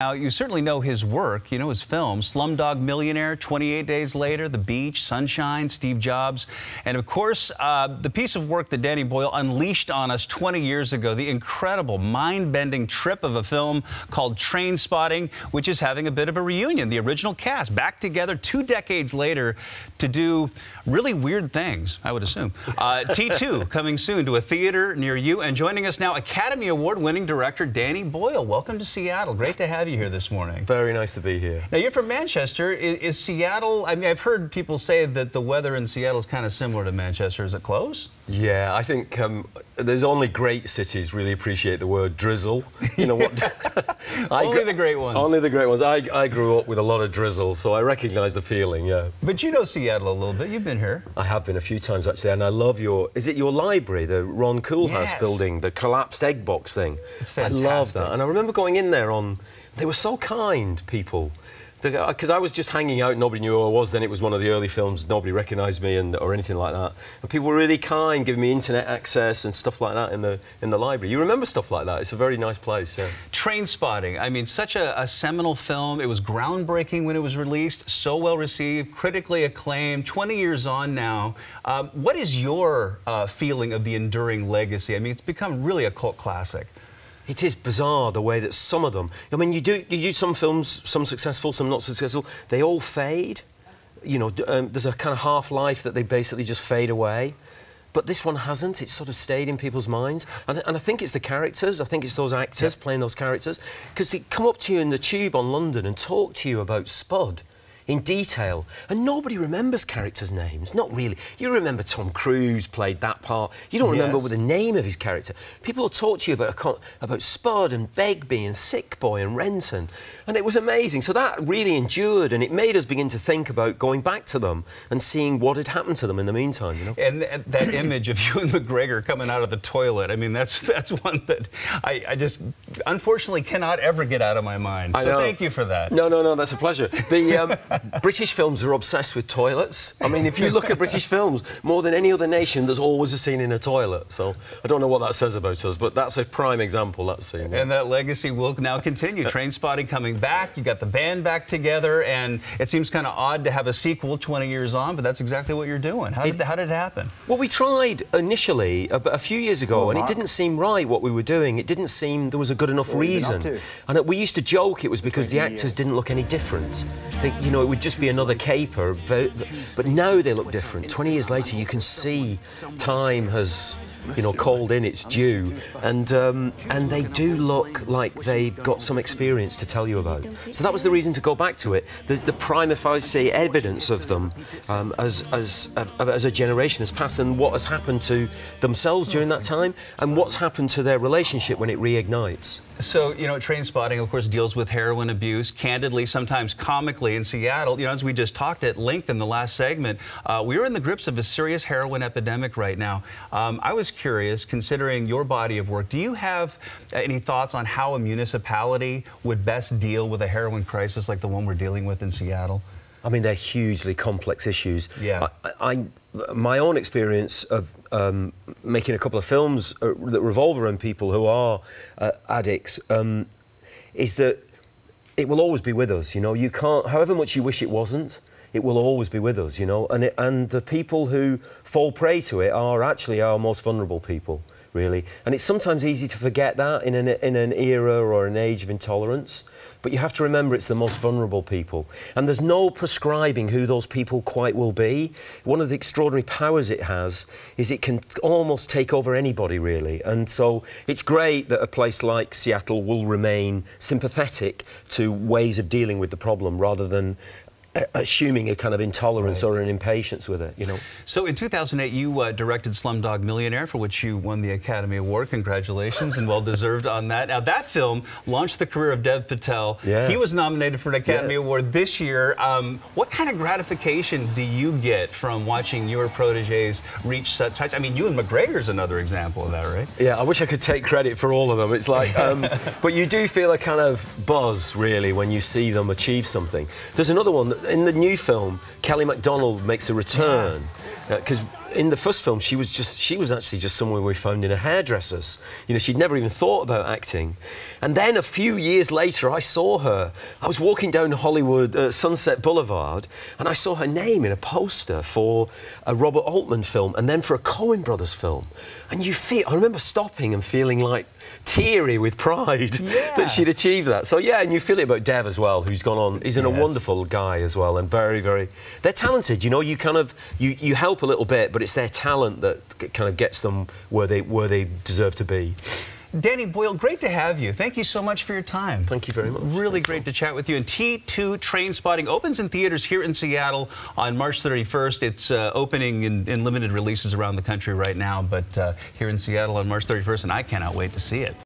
Now, you certainly know his work, you know his films, Slumdog Millionaire, 28 Days Later, The Beach, Sunshine, Steve Jobs, and of course, the piece of work that Danny Boyle unleashed on us 20 years ago, the incredible, mind-bending trip of a film called Trainspotting, which is having a bit of a reunion. The original cast back together 2 decades later to do really weird things, I would assume. T2 coming soon to a theater near you, and joining us now, Academy Award-winning director Danny Boyle. Welcome to Seattle. Great to have you here this morning. Very nice to be here. Now, you're from Manchester. Is Seattle, I mean, I've heard people say that the weather in Seattle is kind of similar to Manchester. Is it close? Yeah, I think there's only great cities really appreciate the word drizzle. You know what? Only the great ones. Only the great ones. I grew up with a lot of drizzle, so I recognise the feeling, yeah. But you know Seattle a little bit. You've been here. I have been a few times, actually, and I love is it your library, the Ron Koolhaas building, the collapsed egg box thing? It's fantastic. I love that. And I remember going in there they were so kind, people. Because I was just hanging out, nobody knew who I was. Then it was one of the early films, nobody recognised me or anything like that. And people were really kind, giving me internet access and stuff like that in the library. You remember stuff like that? It's a very nice place. Yeah. Trainspotting. I mean, such a seminal film. It was groundbreaking when it was released. So well received, critically acclaimed. 20 years on now. What is your feeling of the enduring legacy? I mean, it's become really a cult classic. It is bizarre the way that some of them. I mean, you do some films, some successful, some not successful. They all fade. You know, there's a kind of half-life that they basically just fade away. But this one hasn't. It's sort of stayed in people's minds. And I think it's the characters. I think it's those actors playing those characters. Because they come up to you in the tube on London and talk to you about Spud in detail, and nobody remembers characters' names. Not really. You remember Tom Cruise played that part. You don't remember the name of his character. People will talk to you about Spud and Begbie and Sick Boy and Renton, and it was amazing. So that really endured, and it made us begin to think about going back to them and seeing what had happened to them in the meantime. You know. And that image of Ewan McGregor coming out of the toilet. I mean, that's one that I just unfortunately cannot ever get out of my mind. So thank you for that. No, that's a pleasure. The British films are obsessed with toilets. I mean, if you look at British films, more than any other nation, there's always a scene in a toilet. So I don't know what that says about us, but that's a prime example, that scene. And that legacy will now continue. Trainspotting coming back, you got the band back together, and it seems kind of odd to have a sequel 20 years on, but that's exactly what you're doing. How did it happen? Well, we tried initially, a few years ago, and it didn't seem right what we were doing. It didn't seem there was a good enough reason. And we used to joke it was because the actors didn't look any different. You know, it would just be another caper, but now they look different. 20 years later, you can see time has, you know, called in its due, and they do look like they've got some experience to tell you about. So that was the reason to go back to it. The prima facie evidence of them as a generation has passed, and what has happened to themselves during that time, and what's happened to their relationship when it reignites. So, you know, Trainspotting, of course, deals with heroin abuse, candidly, sometimes comically. In Seattle, you know, as we just talked at length in the last segment, we are in the grips of a serious heroin epidemic right now. I was curious, considering your body of work, do you have any thoughts on how a municipality would best deal with a heroin crisis like the one we're dealing with in Seattle? I mean, they're hugely complex issues. Yeah. My own experience of making a couple of films that revolve around people who are addicts is that it will always be with us, you know. You can't, however much you wish it wasn't, it will always be with us, you know. And the people who fall prey to it are actually our most vulnerable people, really. And it's sometimes easy to forget that in an era or an age of intolerance. But you have to remember it's the most vulnerable people. And there's no prescribing who those people quite will be. One of the extraordinary powers it has is it can almost take over anybody, really. And so it's great that a place like Seattle will remain sympathetic to ways of dealing with the problem rather than assuming a kind of intolerance or an impatience with it, you know. So in 2008, you directed Slumdog Millionaire, for which you won the Academy Award. Congratulations, and well-deserved on that. Now, that film launched the career of Dev Patel. Yeah. He was nominated for an Academy Award this year. What kind of gratification do you get from watching your protégés reach such heights? I mean, Ewan McGregor's another example of that, right? Yeah, I wish I could take credit for all of them. It's like, but you do feel a kind of buzz, really, when you see them achieve something. There's another one. In the new film, Kelly MacDonald makes a return because in the first film, she was actually just someone we found in a hairdresser's. You know, she'd never even thought about acting. And then a few years later, I saw her. I was walking down Hollywood, Sunset Boulevard, and I saw her name in a poster for a Robert Altman film and then for a Coen Brothers film. And I remember stopping and feeling like teary with pride that she'd achieved that. So yeah, and you feel it about Dev as well, who's gone on. He's a wonderful guy as well, and very, very. They're talented. You know, you kind of you help a little bit, but it's their talent that kind of gets them where they deserve to be. Danny Boyle, great to have you. Thank you so much for your time. Thank you very much. Really great to chat with you. And T2 Trainspotting opens in theaters here in Seattle on March 31st. It's opening in limited releases around the country right now, but here in Seattle on March 31st, and I cannot wait to see it.